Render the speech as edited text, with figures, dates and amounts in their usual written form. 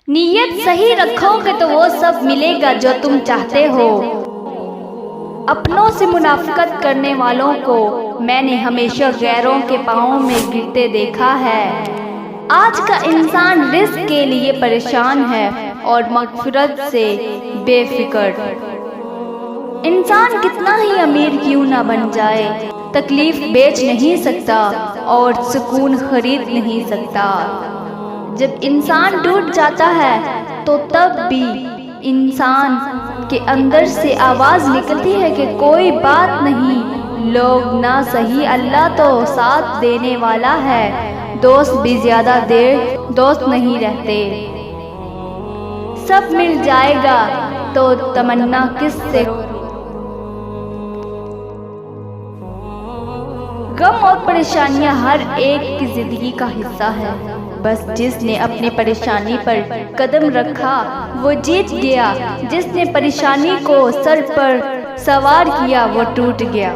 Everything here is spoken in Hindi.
नीयत सही रखोगे तो वो सब मिलेगा जो तुम चाहते हो। अपनों से मुनाफिकत करने वालों को मैंने हमेशा गैरों के पाँव में गिरते देखा है। आज का इंसान रिस्क के लिए परेशान है और मगफिरत से बेफिक्र। इंसान कितना ही अमीर क्यों ना बन जाए, तकलीफ बेच नहीं सकता और सुकून खरीद नहीं सकता। जब इंसान टूट जाता है तो तब भी इंसान के अंदर से आवाज़ निकलती है कि कोई बात नहीं, लोग ना सही, अल्लाह तो साथ देने वाला है। दोस्त भी ज़्यादा देर दोस्त नहीं रहते। सब मिल जाएगा तो तमन्ना किससे। गम और परेशानियां हर एक की जिंदगी का हिस्सा है। बस जिसने अपनी परेशानी पर कदम रखा वो जीत गया, जिसने परेशानी को सर पर सवार किया वो टूट गया।